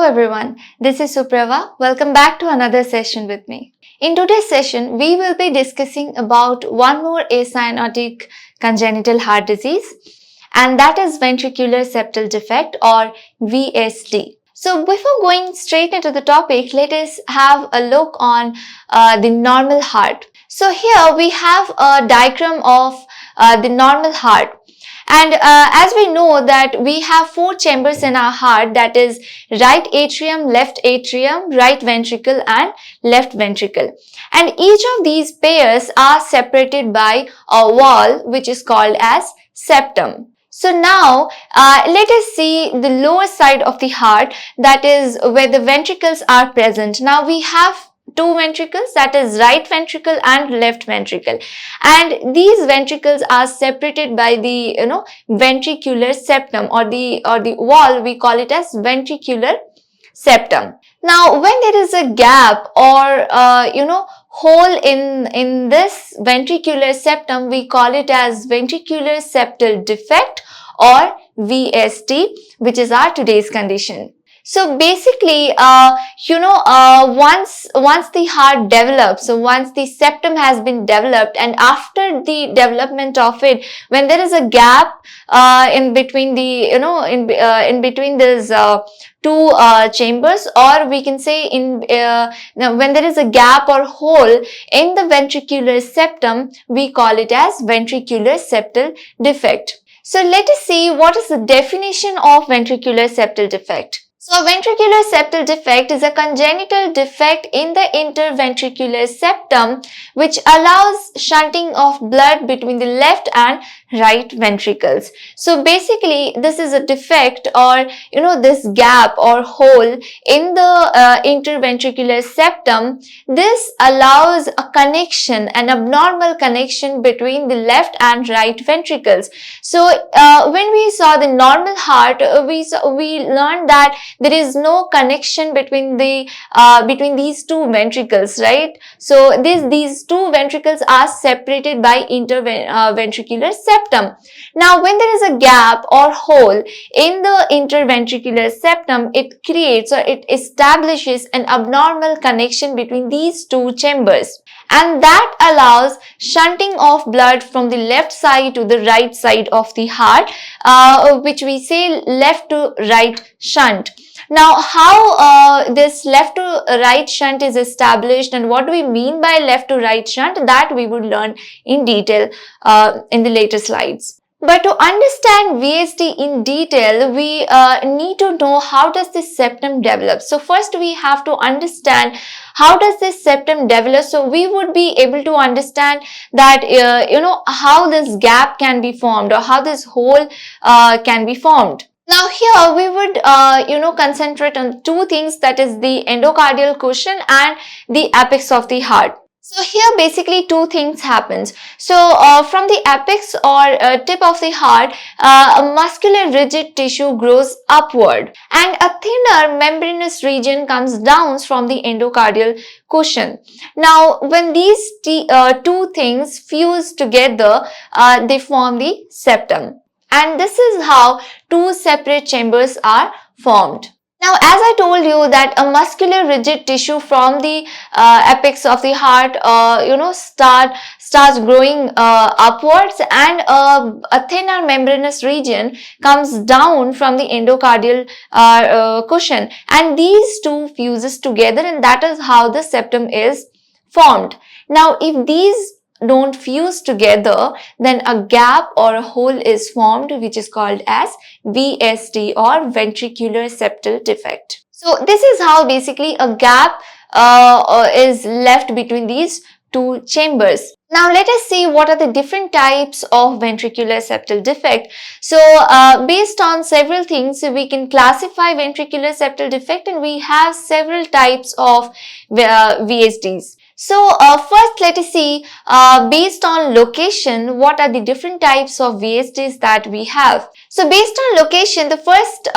everyone, this is Suprava. Welcome back to another session with me. In today's session, we will be discussing about one more acyanotic congenital heart disease, and that is ventricular septal defect or VSD. So before going straight into the topic, let us have a look on the normal heart. So here we have a diagram of the normal heart. And as we know that we have four chambers in our heart, that is right atrium, right ventricle and left ventricle. And each of these pairs are separated by a wall which is called as septum. So now let us see the lower side of the heart, that is where the ventricles are present. Now we have two ventricles, that is right ventricle and left ventricle, and these ventricles are separated by the ventricular septum or the wall. We call it as ventricular septum. Now when there is a gap or hole in this ventricular septum, we call it as ventricular septal defect or VSD, which is our today's condition. So basically, once the heart develops, so once the septum has been developed, and after the development of it, when there is a gap in between the in between these two chambers, or we can say when there is a gap or hole in the ventricular septum, we call it as ventricular septal defect. So let us see what is the definition of ventricular septal defect. So ventricular septal defect is a congenital defect in the interventricular septum which allows shunting of blood between the left and right ventricles. So basically this is a defect or this gap or hole in the interventricular septum. This allows a connection, an abnormal connection between the left and right ventricles. So when we saw the normal heart, we learned that there is no connection between the between these two ventricles, right? So these two ventricles are separated by interventricular septum. Now when there is a gap or hole in the interventricular septum, it creates or it establishes an abnormal connection between these two chambers, and that allows shunting of blood from the left side to the right side of the heart, which we say left to right shunt. Now how this left to right shunt is established and what do we mean by left to right shunt, that we would learn in detail in the later slides. But to understand VSD in detail, we need to know how does this septum develop. So first we have to understand how does this septum develop. So we would be able to understand that how this gap can be formed or how this hole can be formed. Now here we would concentrate on two things, that is the endocardial cushion and the apex of the heart. So here basically two things happens. So from the apex or tip of the heart, a muscular rigid tissue grows upward and a thinner membranous region comes down from the endocardial cushion. Now when these two things fuse together, they form the septum. And this is how two separate chambers are formed. Now, as I told you that a muscular rigid tissue from the apex of the heart, starts growing upwards, and a thinner membranous region comes down from the endocardial cushion, and these two fuses together, and that is how the septum is formed. Now, if these don't fuse together, then a gap or a hole is formed, which is called as VSD or ventricular septal defect. So this is how basically a gap is left between these two chambers. Now let us see what are the different types of ventricular septal defect. So based on several things, we can classify ventricular septal defect, and we have several types of VSDs. So first let us see based on location what are the different types of VSDs that we have. So based on location, the first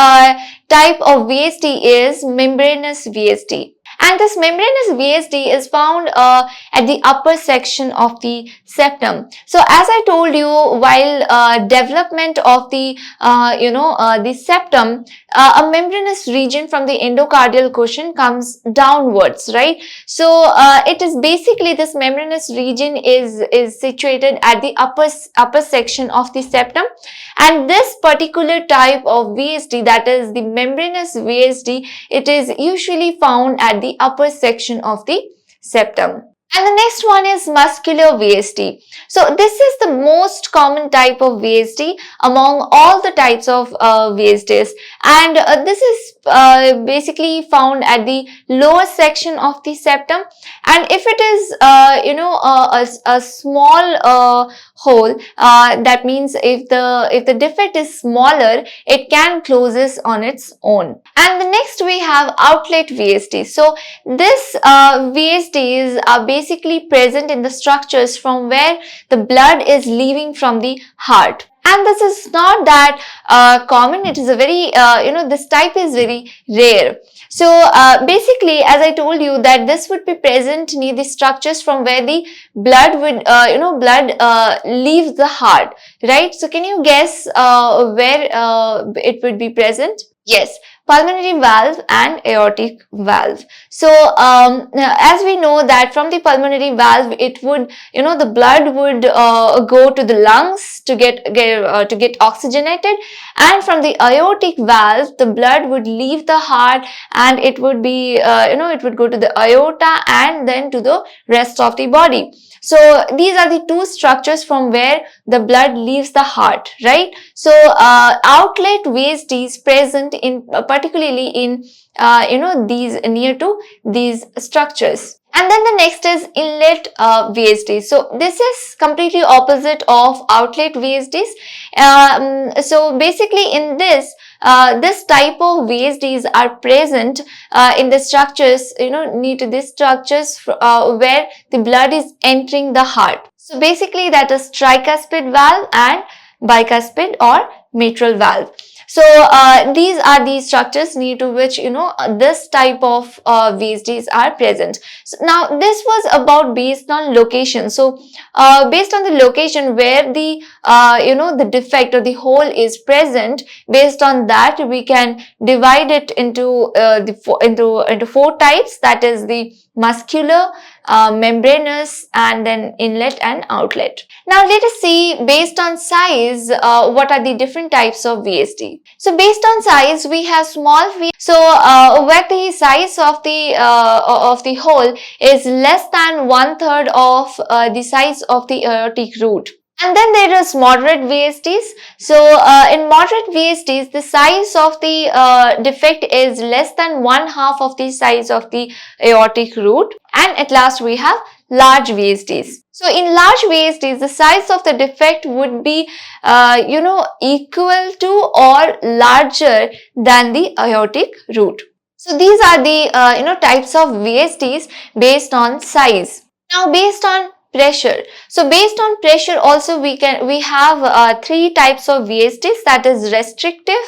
type of VSD is membranous VSD. And this membranous VSD is found at the upper section of the septum. So as I told you, while development of the septum, a membranous region from the endocardial cushion comes downwards, right? So it is basically, this membranous region is situated at the upper section of the septum, and this particular type of VSD, that is the membranous VSD, it is usually found at the upper section of the septum. And the next one is muscular VSD. So this is the most common type of VSD among all the types of VSDs, and this is basically found at the lower section of the septum. And if it is a small hole, that means if the defect is smaller, it can closes on its own. And the next we have outlet VSD. So this VSDs are basically present in the structures from where the blood is leaving from the heart. And this is not that common. It is a very, this type is very rare. So basically, as I told you, that this would be present near the structures from where the blood would, leaves the heart, right? So can you guess where it would be present? Yes, pulmonary valve and aortic valve. So as we know that from the pulmonary valve, it would, the blood would go to the lungs to get oxygenated, and from the aortic valve, the blood would leave the heart and it would be, it would go to the aorta and then to the rest of the body. So these are the two structures from where the blood leaves the heart, right? So outlet VSD is present in particularly in these near to these structures. And then the next is inlet VSD. So this is completely opposite of outlet VSDs. So basically in this type of VSDs are present in the structures, near to these structures where the blood is entering the heart. So basically that is tricuspid valve and bicuspid or mitral valve. So these are the structures near to which this type of VSDs are present. So now this was about based on location. So based on the location where the the defect or the hole is present, based on that we can divide it into into four types, that is the muscular, membranous, and then inlet and outlet. Now let us see based on size what are the different types of VSD. So based on size we have small VSD. So where the size of the hole is less than 1/3 of the size of the aortic root. And then there is moderate VSDs. So in moderate VSDs, the size of the defect is less than 1/2 of the size of the aortic root. And at last we have large VSDs. So in large VSDs, the size of the defect would be equal to or larger than the aortic root. So these are the types of VSDs based on size. Now based on pressure. So based on pressure also we have three types of VSDs, that is restrictive,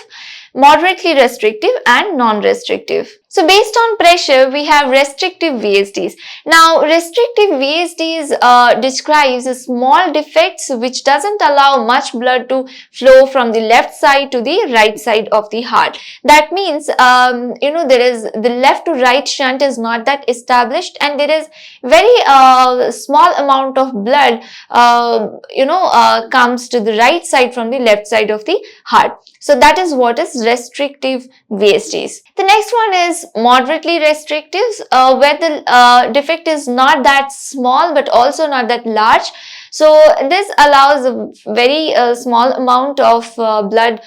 moderately restrictive and non-restrictive. So based on pressure we have restrictive VSDs. Now restrictive VSDs describes small defects which doesn't allow much blood to flow from the left side to the right side of the heart. That means there is the left to right shunt is not that established, and there is very small amount of blood comes to the right side from the left side of the heart. So that is what is restrictive VSDs. The next one is moderately restrictive, where the defect is not that small but also not that large. So this allows a very small amount of blood,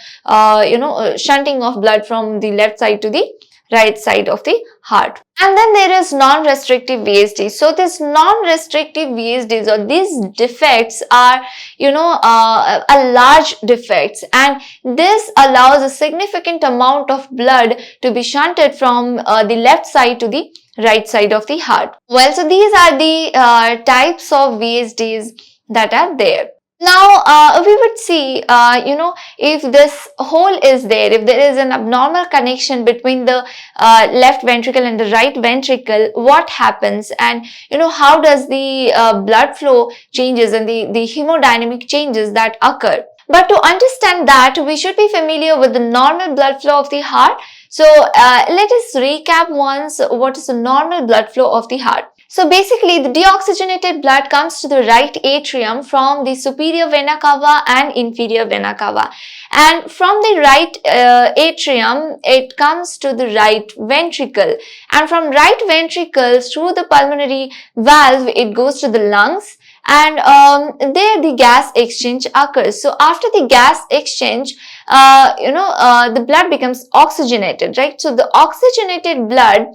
shunting of blood from the left side to the right side of the heart. And then there is non-restrictive VSD. So this non-restrictive VSDs or these defects are a large defects, and this allows a significant amount of blood to be shunted from the left side to the right side of the heart. Well, so these are the types of VSDs that are there. Now, we would see, if this hole is there, if there is an abnormal connection between the left ventricle and the right ventricle, what happens, and how does the blood flow changes and the hemodynamic changes that occur. But to understand that, we should be familiar with the normal blood flow of the heart. So, let us recap once what is the normal blood flow of the heart. So basically, the deoxygenated blood comes to the right atrium from the superior vena cava and inferior vena cava. And from the right atrium, it comes to the right ventricle. And from right ventricle through the pulmonary valve, it goes to the lungs. And there the gas exchange occurs. So after the gas exchange, the blood becomes oxygenated, right? So the oxygenated blood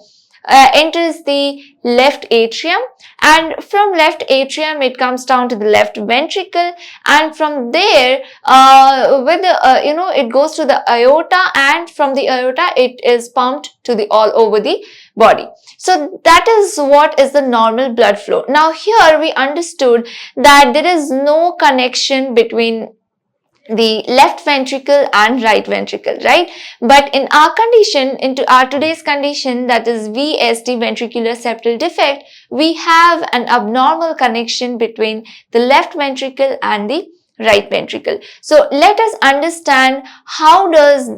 enters the left atrium, and from left atrium it comes down to the left ventricle, and from there it goes to the aorta, and from the aorta it is pumped to the all over the body. So that is what is the normal blood flow. Now here we understood that there is no connection between the left ventricle and right ventricle, right? But in our condition, into our today's condition, that is VSD, ventricular septal defect, we have an abnormal connection between the left ventricle and the right ventricle. So let us understand how does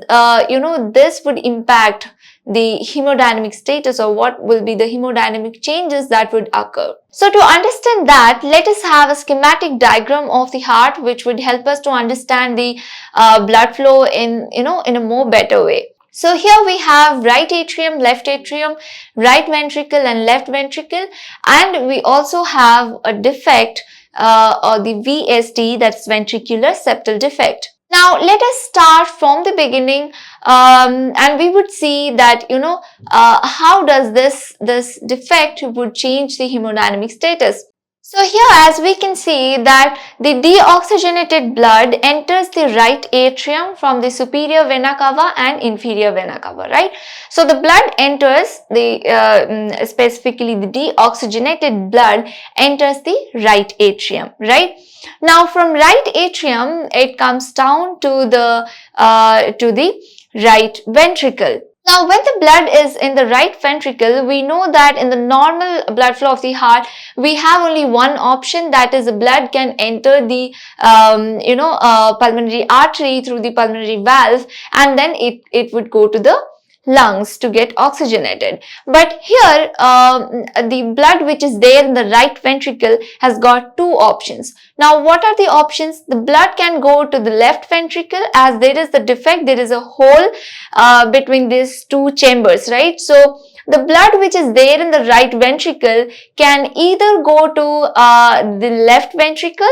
this would impact the hemodynamic status, or what will be the hemodynamic changes that would occur. So to understand that, let us have a schematic diagram of the heart, which would help us to understand the blood flow in a more better way. So here we have right atrium, left atrium, right ventricle and left ventricle, and we also have a defect or the VSD, that's ventricular septal defect. Now let us start from the beginning, and we would see that how does this defect would change the hemodynamic status. So here, as we can see, that the deoxygenated blood enters the right atrium from the superior vena cava and inferior vena cava, right? So the blood enters specifically the deoxygenated blood enters the right atrium, right? Now from right atrium, it comes down to the right ventricle. Now, when the blood is in the right ventricle, we know that in the normal blood flow of the heart, we have only one option, that is the blood can enter the pulmonary artery through the pulmonary valve, and then it would go to the lungs to get oxygenated. But here the blood which is there in the right ventricle has got two options. Now what are the options? The blood can go to the left ventricle, as there is the defect, there is a hole between these two chambers, right? So the blood which is there in the right ventricle can either go to the left ventricle,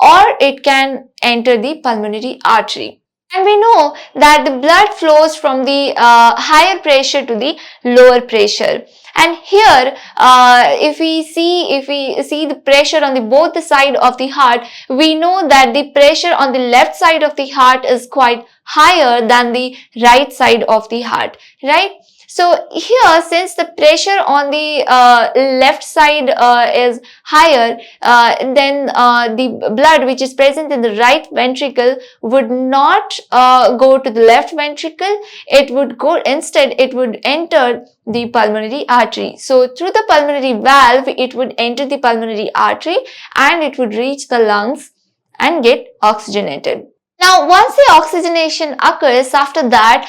or it can enter the pulmonary artery. And we know that the blood flows from the higher pressure to the lower pressure. And here, if we see the pressure on both the side of the heart, we know that the pressure on the left side of the heart is quite higher than the right side of the heart, right? So here, since the pressure on the left side is higher, then the blood which is present in the right ventricle would not go to the left ventricle. It would go, instead it would enter the pulmonary artery. So through the pulmonary valve, it would enter the pulmonary artery and it would reach the lungs and get oxygenated. Now, once the oxygenation occurs, after that,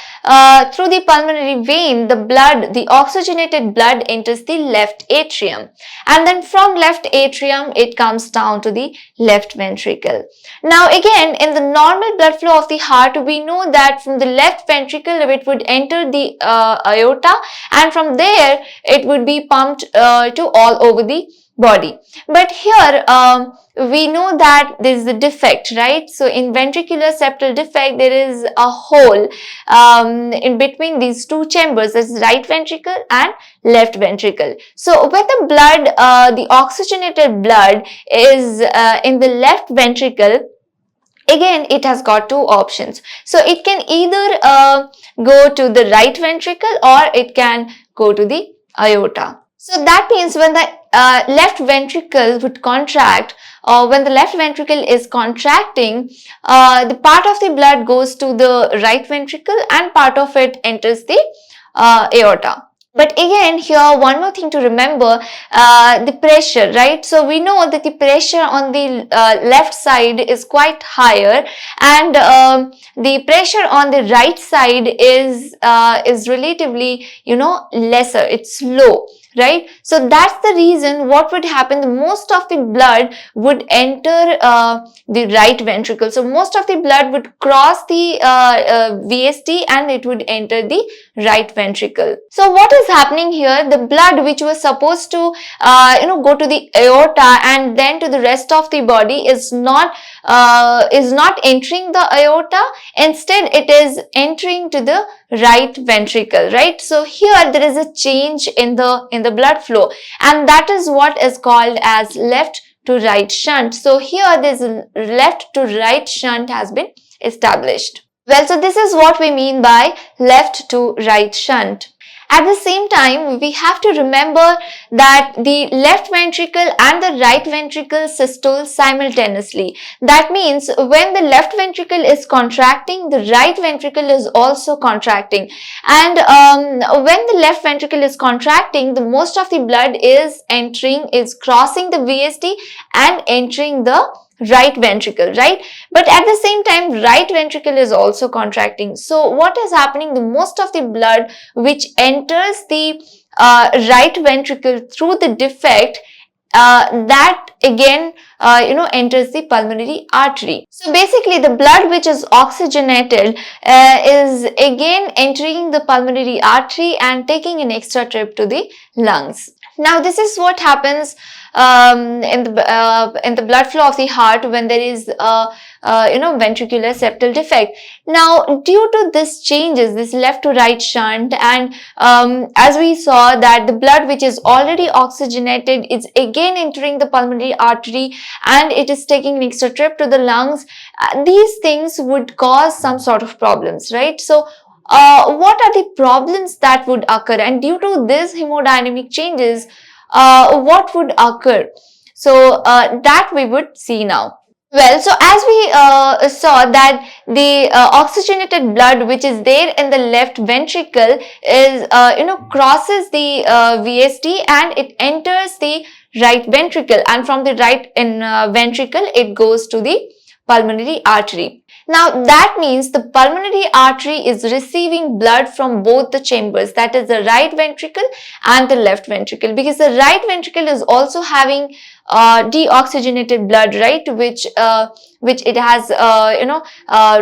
through the pulmonary vein, the oxygenated blood enters the left atrium. And then from left atrium, it comes down to the left ventricle. Now, again, in the normal blood flow of the heart, we know that from the left ventricle, it would enter the aorta, and from there, it would be pumped to all over the body. But here, we know that there is a defect, right? So in ventricular septal defect, there is a hole in between these two chambers, that's right ventricle and left ventricle. So when the blood, the oxygenated blood is in the left ventricle, again, it has got two options. So it can either go to the right ventricle, or it can go to the aorta. So that means when the left ventricle would contract, when the left ventricle is contracting, the part of the blood goes to the right ventricle and part of it enters the aorta. But again, here one more thing to remember, the pressure, right? So we know that the pressure on the left side is quite higher, and the pressure on the right side is relatively, lesser. It's low, right? So that's the reason what would happen, most of the blood would enter the right ventricle. So most of the blood would cross the VSD and it would enter the right ventricle. So what is happening here? The blood which was supposed to go to the aorta and then to the rest of the body is not entering the aorta. Instead, it is entering to the right ventricle, right? So here there is a change in the blood flow, and that is what is called as left to right shunt. So here this left to right shunt has been established. Well, so this is what we mean by left to right shunt. At the same time, we have to remember that the left ventricle and the right ventricle systole simultaneously. That means when the left ventricle is contracting, the right ventricle is also contracting. And when the left ventricle is contracting, the most of the blood is crossing the VSD and entering the right ventricle, right? But at the same time, right ventricle is also contracting. So what is happening? The most of the blood which enters the right ventricle through the defect, that again enters the pulmonary artery. So basically the blood which is oxygenated is again entering the pulmonary artery and taking an extra trip to the lungs. Now this is what happens in the blood flow of the heart when there is ventricular septal defect. Now due to this changes, this left to right shunt, and as we saw that the blood which is already oxygenated is again entering the pulmonary artery and it is taking an extra trip to the lungs, these things would cause some sort of problems, right? So what are the problems that would occur, and due to this hemodynamic changes, what would occur? So that we would see now. Well, so as we saw that the oxygenated blood which is there in the left ventricle is crosses the VSD and it enters the right ventricle, and from the right ventricle it goes to the pulmonary artery. Now that means the pulmonary artery is receiving blood from both the chambers, that is the right ventricle and the left ventricle, because the right ventricle is also having deoxygenated blood, right, which it has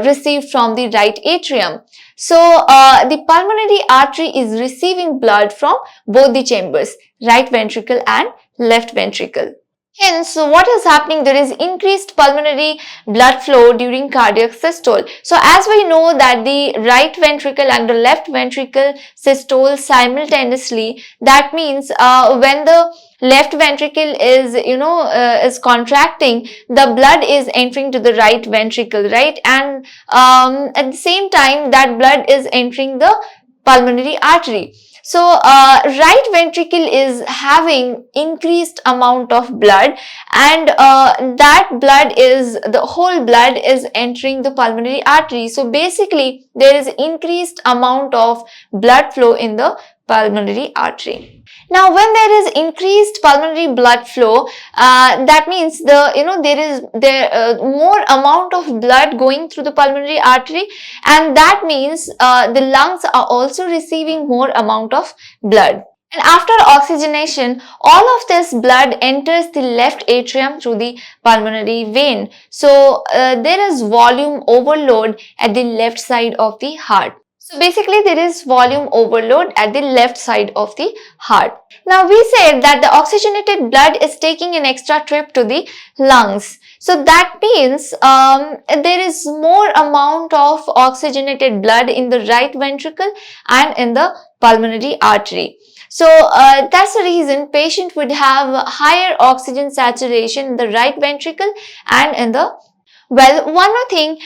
received from the right atrium. So the pulmonary artery is receiving blood from both the chambers, right ventricle and left ventricle. Hence, what is happening? There is increased pulmonary blood flow during cardiac systole. So, as we know that the right ventricle and the left ventricle systole simultaneously, that means when the left ventricle is contracting, the blood is entering to the right ventricle, right? And at the same time, that blood is entering the pulmonary artery. So, right ventricle is having increased amount of blood, and the whole blood is entering the pulmonary artery. So, basically, there is increased amount of blood flow in the pulmonary artery. Now, when there is increased pulmonary blood flow, that means there is more amount of blood going through the pulmonary artery, and that means the lungs are also receiving more amount of blood. And after oxygenation, all of this blood enters the left atrium through the pulmonary vein. So there is volume overload at the left side of the heart. So basically there is volume overload at the left side of the heart. Now we said that the oxygenated blood is taking an extra trip to the lungs. So that means there is more amount of oxygenated blood in the right ventricle and in the pulmonary artery. So that's the reason patient would have higher oxygen saturation in the right ventricle and in the Well, one more thing,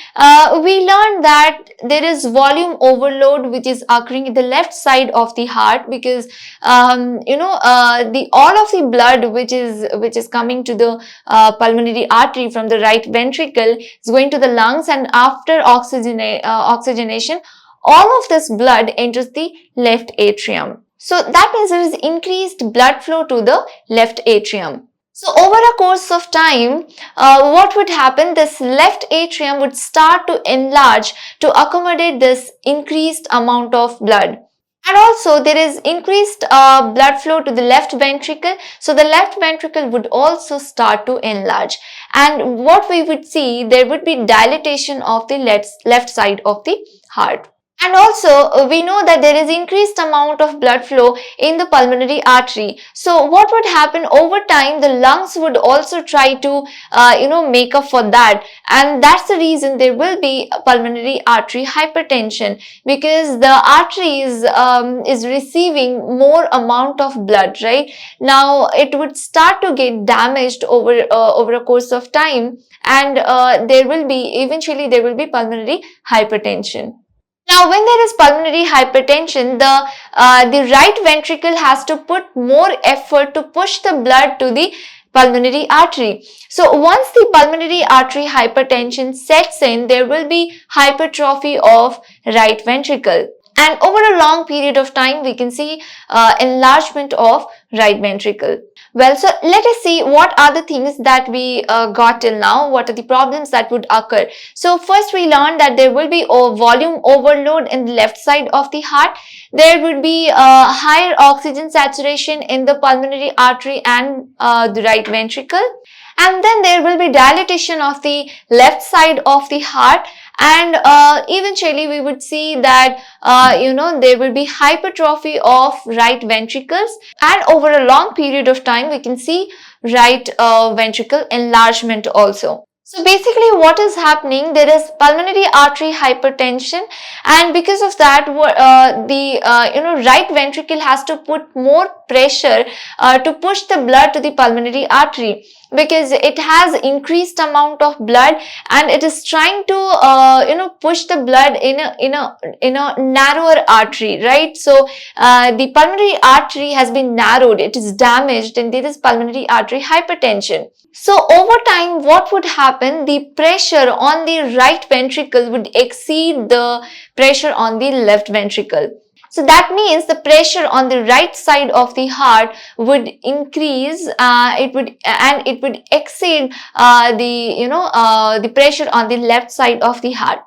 we learned that there is volume overload which is occurring in the left side of the heart, because the all of the blood which is coming to the pulmonary artery from the right ventricle is going to the lungs, and after oxygenation, all of this blood enters the left atrium. So that means there is increased blood flow to the left atrium. So over a course of time, what would happen? This left atrium would start to enlarge to accommodate this increased amount of blood. And also there is increased blood flow to the left ventricle. So the left ventricle would also start to enlarge. And what we would see, there would be dilatation of the left side of the heart. And also we know that there is increased amount of blood flow in the pulmonary artery. So what would happen over time, the lungs would also try to make up for that, and that's the reason there will be pulmonary artery hypertension, because the artery is receiving more amount of blood, right? Now it would start to get damaged over a course of time, and eventually there will be pulmonary hypertension. Now, when there is pulmonary hypertension, the right ventricle has to put more effort to push the blood to the pulmonary artery. So, once the pulmonary artery hypertension sets in, there will be hypertrophy of right ventricle. And over a long period of time, we can see enlargement of right ventricle. Well, so let us see what are the things that we got till now. What are the problems that would occur? So first we learned that there will be volume overload in the left side of the heart. There would be higher oxygen saturation in the pulmonary artery and the right ventricle. And then there will be dilatation of the left side of the heart, and eventually we would see that there will be hypertrophy of right ventricles, and over a long period of time we can see right ventricle enlargement also. So basically what is happening, there is pulmonary artery hypertension, and because of that the right ventricle has to put more pressure to push the blood to the pulmonary artery, because it has increased amount of blood and it is trying to push the blood in a narrower artery, right? So the pulmonary artery has been narrowed, it is damaged, and there is pulmonary artery hypertension. So over time what would happen, the pressure on the right ventricle would exceed the pressure on the left ventricle. So that means the pressure on the right side of the heart would increase, it would exceed the pressure on the left side of the heart.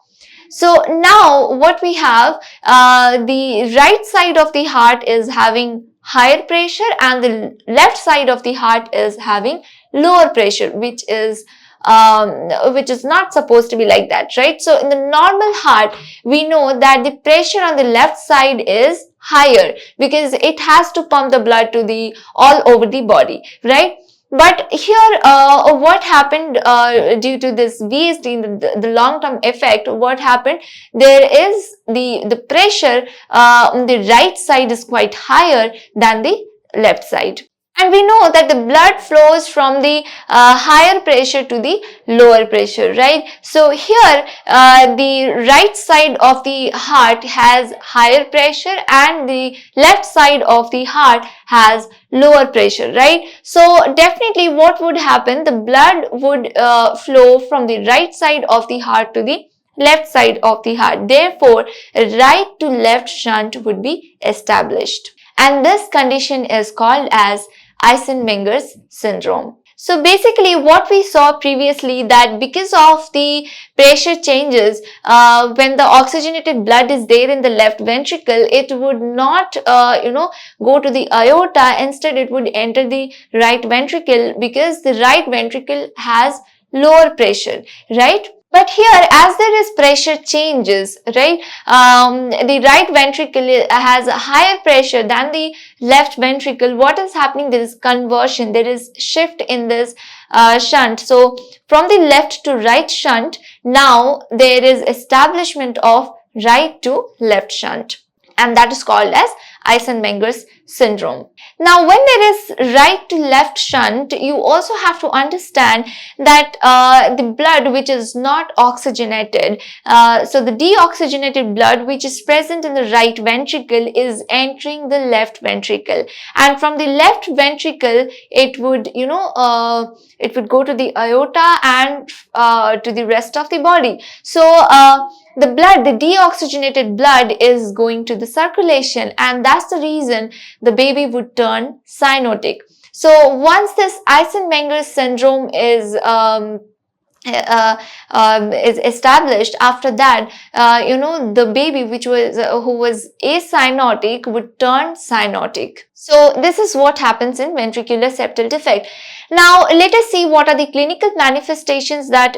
So now what we have, the right side of the heart is having higher pressure and the left side of the heart is having lower pressure, which is not supposed to be like that, right? So in the normal heart, we know that the pressure on the left side is higher because it has to pump the blood to the all over the body, right? But here what happened due to this VSD, the long-term effect, what happened, there is the pressure on the right side is quite higher than the left side. And we know that the blood flows from the higher pressure to the lower pressure, right? So here the right side of the heart has higher pressure and the left side of the heart has lower pressure, right? So definitely what would happen, the blood would flow from the right side of the heart to the left side of the heart. Therefore, right to left shunt would be established. And this condition is called as Eisenmenger's syndrome. So basically what we saw previously, that because of the pressure changes, when the oxygenated blood is there in the left ventricle, it would not go to the aorta. Instead it would enter the right ventricle because the right ventricle has lower pressure, right? But here, as there is pressure changes, right, the right ventricle has a higher pressure than the left ventricle. What is happening? There is conversion, there is shift in this shunt. So from the left to right shunt, now there is establishment of right to left shunt, and that is called as Eisenmenger's syndrome. Now, when there is right to left shunt, you also have to understand that the blood which is not oxygenated, so the deoxygenated blood which is present in the right ventricle is entering the left ventricle, and from the left ventricle it would it would go to the aorta and to the rest of the body. So the blood, the deoxygenated blood is going to the circulation, and that's the reason the baby would turn cyanotic. So once this Eisenmenger syndrome is established, after that the baby which was who was acyanotic would turn cyanotic. So this is what happens in ventricular septal defect. Now let us see what are the clinical manifestations that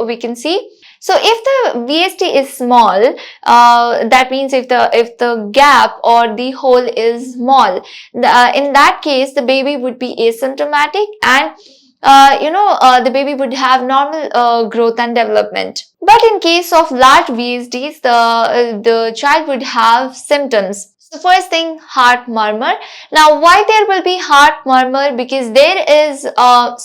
we can see. So if the VSD is small, that means if the gap or the hole is small, in that case the baby would be asymptomatic, and the baby would have normal growth and development. But in case of large VSDs, the child would have symptoms. So first thing, heart murmur. Now why there will be heart murmur? Because there is a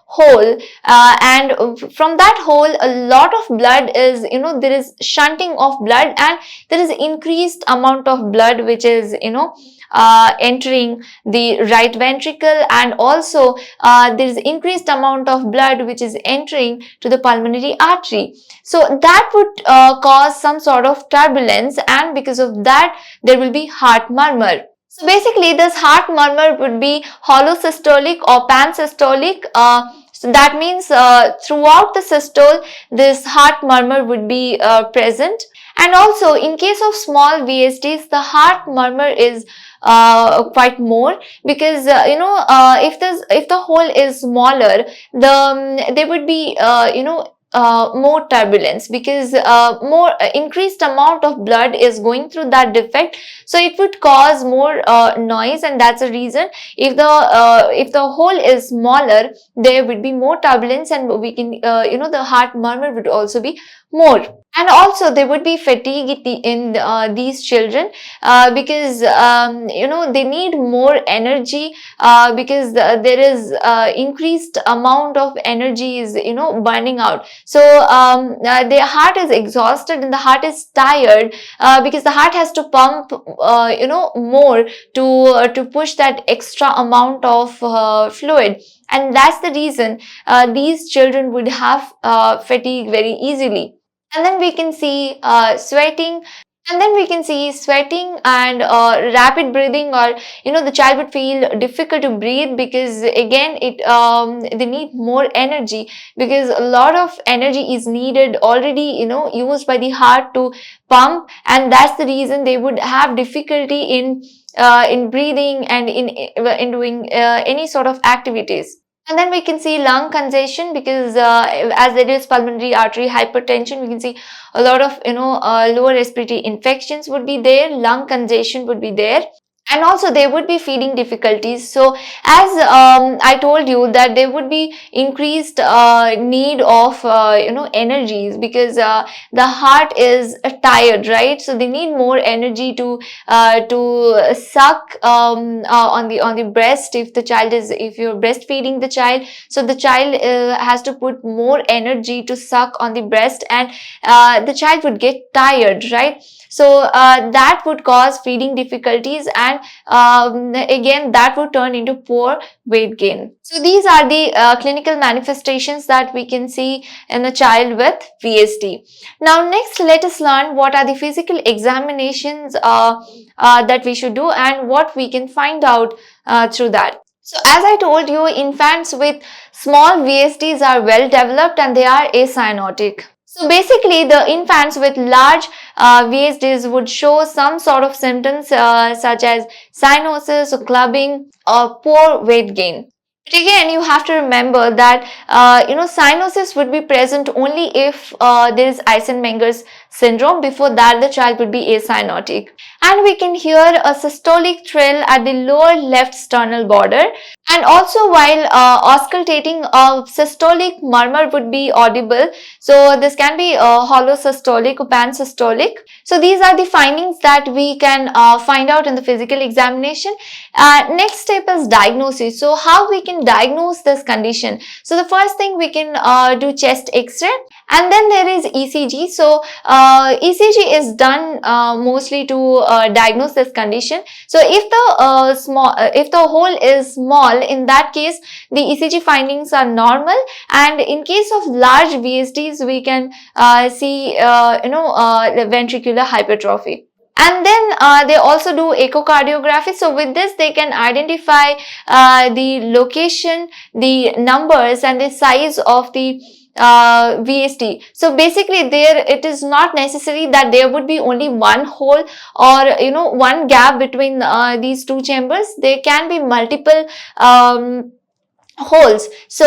hole, and from that hole a lot of blood is, there is shunting of blood, and there is increased amount of blood which is entering the right ventricle, and also there is increased amount of blood which is entering to the pulmonary artery. So that would cause some sort of turbulence, and because of that there will be heart murmur. So basically this heart murmur would be holosystolic or pansystolic. So that means throughout the systole this heart murmur would be present. And also in case of small VSDs, the heart murmur is quite more, because if the hole is smaller, there would be more turbulence, because more increased amount of blood is going through that defect, so it would cause more noise, and that's the reason if the hole is smaller there would be more turbulence, and we can the heart murmur would also be more. And also there would be fatigue in these children, because they need more energy, because there is increased amount of energy is burning out. So their heart is exhausted and the heart is tired, because the heart has to pump more to push that extra amount of fluid, and that's the reason these children would have fatigue very easily. And then we can see sweating. And rapid breathing, or the child would feel difficult to breathe, because again they need more energy, because a lot of energy is needed already used by the heart to pump, and that's the reason they would have difficulty in breathing and in doing any sort of activities. And then we can see lung congestion, because as there is pulmonary artery hypertension, we can see a lot of lower respiratory infections would be there, lung congestion would be there. And also there would be feeding difficulties. So as I told you that there would be increased need of energies, because the heart is tired, right? So they need more energy to suck on the breast. If you're breastfeeding the child, so the child has to put more energy to suck on the breast, and the child would get tired, right? So that would cause feeding difficulties, and again that would turn into poor weight gain. So these are the clinical manifestations that we can see in a child with VSD. Now next, let us learn what are the physical examinations that we should do, and what we can find out through that. So as I told you, infants with small VSDs are well developed and they are acyanotic. So basically the infants with large VSDs would show some sort of symptoms such as cyanosis or clubbing or poor weight gain. But again, you have to remember that cyanosis would be present only if there is Eisenmenger's syndrome. Before that, the child would be acyanotic. And we can hear a systolic trill at the lower left sternal border. And also, while auscultating, a systolic murmur would be audible. So this can be hollow systolic or pansystolic. So these are the findings that we can find out in the physical examination. Next step is diagnosis. So how we can diagnose this condition? So the first thing, we can do chest X-ray, and then there is ECG. So ECG is done mostly to diagnose this condition. So if the hole is small, in that case the ECG findings are normal, and in case of large VSDs we can see the ventricular hypertrophy. And then they also do echocardiography. So with this they can identify the location, the numbers, and the size of the VSD. So basically there it is not necessary that there would be only one hole or one gap between these two chambers. There can be multiple holes. So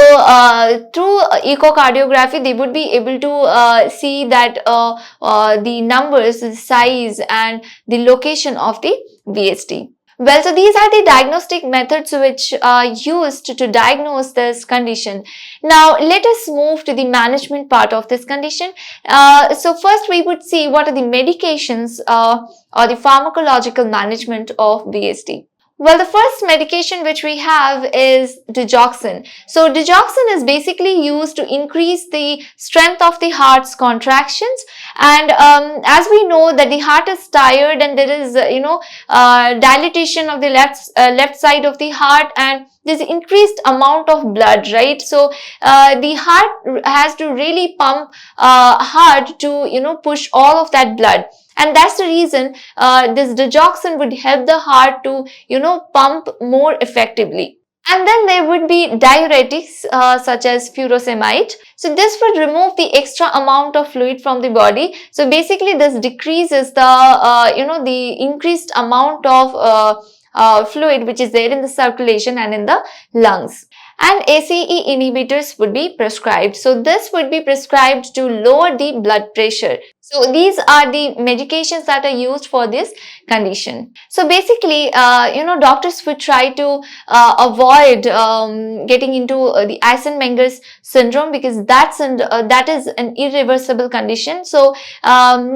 through echocardiography they would be able to see that the numbers, the size, and the location of the VSD. Well, so these are the diagnostic methods which are used to diagnose this condition. Now, let us move to the management part of this condition. So first we would see what are the medications or the pharmacological management of VSD. Well, the first medication which we have is digoxin. So digoxin is basically used to increase the strength of the heart's contractions, and as we know that the heart is tired and there is dilatation of the left side of the heart, and there's increased amount of blood, right? So the heart has to really pump hard to push all of that blood. And that's the reason this digoxin would help the heart to pump more effectively. And then there would be diuretics such as furosemide. So this would remove the extra amount of fluid from the body. So basically this decreases the increased amount of fluid which is there in the circulation and in the lungs. And ACE inhibitors would be prescribed. So this would be prescribed to lower the blood pressure. So these are the medications that are used for this condition. So basically, doctors would try to avoid getting into the Eisenmenger's syndrome, because that is an irreversible condition. So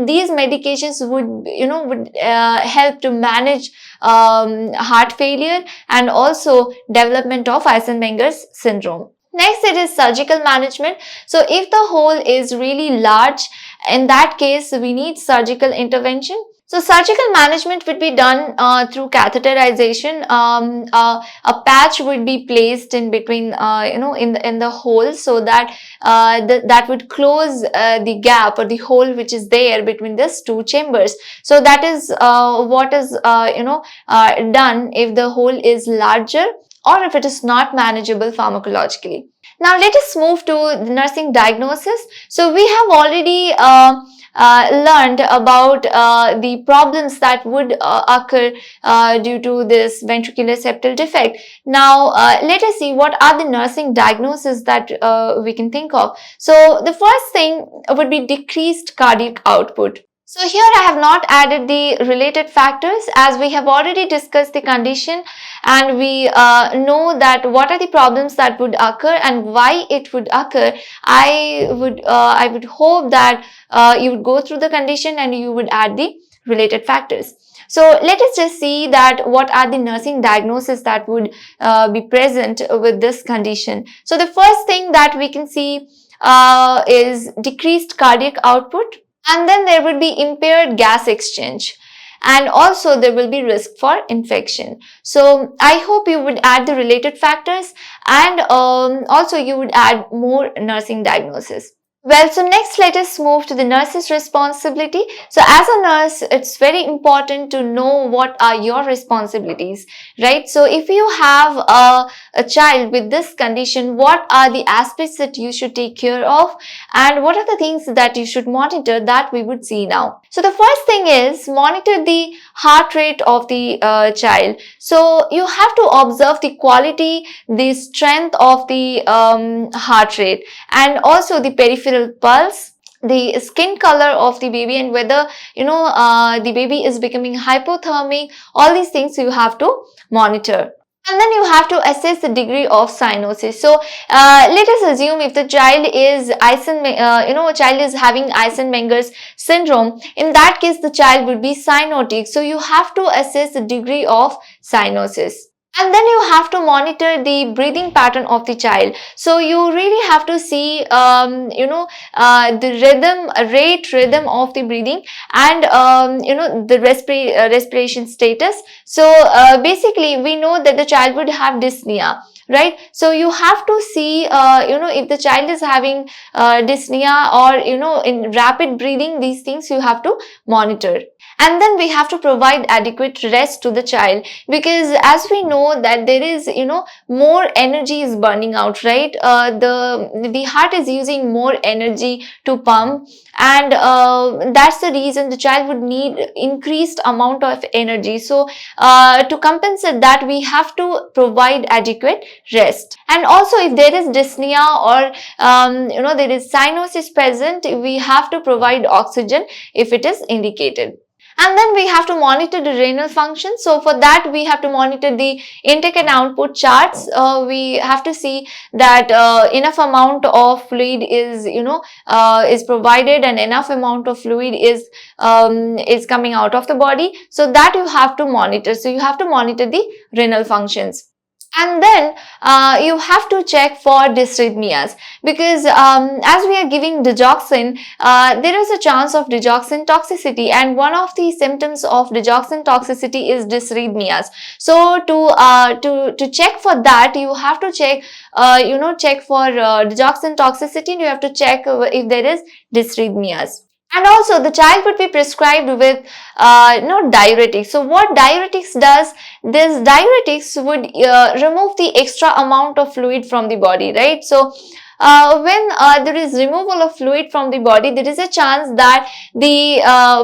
these medications would help to manage heart failure and also development of Eisenmenger's syndrome. Next, it is surgical management. So if the hole is really large, in that case we need surgical intervention. So surgical management would be done through catheterization. A patch would be placed in between, in the hole, so that that would close the gap or the hole which is there between these two chambers. So that is what is done if the hole is larger or if it is not manageable pharmacologically. Now let us move to the nursing diagnosis. So we have already learned about the problems that would occur due to this ventricular septal defect. Now let us see what are the nursing diagnoses that we can think of. So the first thing would be decreased cardiac output. So here I have not added the related factors, as we have already discussed the condition and we know that what are the problems that would occur and why it would occur. I would hope that you would go through the condition and you would add the related factors. So let us just see that what are the nursing diagnoses that would be present with this condition. So the first thing that we can see is decreased cardiac output. And then there will be impaired gas exchange, and also there will be risk for infection. So I hope you would add the related factors, and also you would add more nursing diagnosis. Well, so next let us move to the nurse's responsibility. So as a nurse, it's very important to know what are your responsibilities, right? So if you have a child with this condition, what are the aspects that you should take care of and what are the things that you should monitor, that we would see now. So the first thing is monitor the heart rate of the child. So you have to observe the quality, the strength of the heart rate, and also the peripheral pulse, the skin color of the baby, and whether the baby is becoming hypothermic. All these things you have to monitor. And then you have to assess the degree of cyanosis. So let us assume if the child is child is having Eisenmenger's syndrome. In that case, the child would be cyanotic. So you have to assess the degree of cyanosis. And then you have to monitor the breathing pattern of the child. So you really have to see, the rhythm of the breathing, and the respiration status. So basically, we know that the child would have dyspnea, right? So you have to see, if the child is having dyspnea, or in rapid breathing, these things you have to monitor. And then we have to provide adequate rest to the child, because as we know that there is, more energy is burning out, right? The heart is using more energy to pump, and that's the reason the child would need increased amount of energy. So to compensate that, we have to provide adequate rest. And also, if there is dyspnea, or there is cyanosis present, we have to provide oxygen if it is indicated. And then we have to monitor the renal function. So for that, we have to monitor the intake and output charts. We have to see that enough amount of fluid is provided, and enough amount of fluid is coming out of the body. So that you have to monitor. So you have to monitor the renal functions. And then you have to check for dysrhythmias, because as we are giving digoxin, there is a chance of digoxin toxicity, and one of the symptoms of digoxin toxicity is dysrhythmias. So to check for that, you have to check for digoxin toxicity. You have to check if there is dysrhythmias. And also, the child would be prescribed with diuretics. So what diuretics does, this diuretics would remove the extra amount of fluid from the body, right? So when there is removal of fluid from the body, there is a chance that the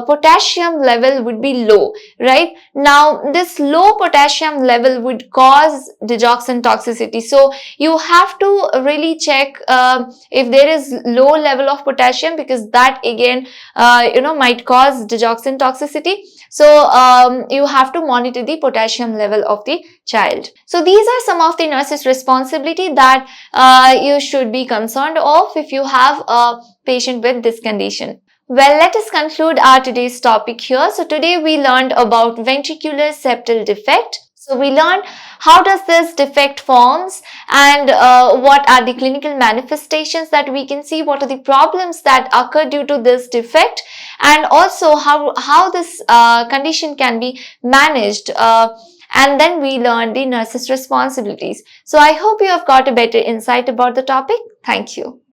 potassium level would be low, right? Now, this low potassium level would cause digoxin toxicity. So you have to really check if there is low level of potassium, because that again might cause digoxin toxicity. So you have to monitor the potassium level of the child. So these are some of the nurse's responsibility that you should be concerned of if you have a patient with this condition. Well, let us conclude our today's topic here. So today we learned about ventricular septal defect. So we learned how does this defect forms, and what are the clinical manifestations that we can see, what are the problems that occur due to this defect, and also how this condition can be managed. And then we learned the nurse's responsibilities. So I hope you have got a better insight about the topic. Thank you.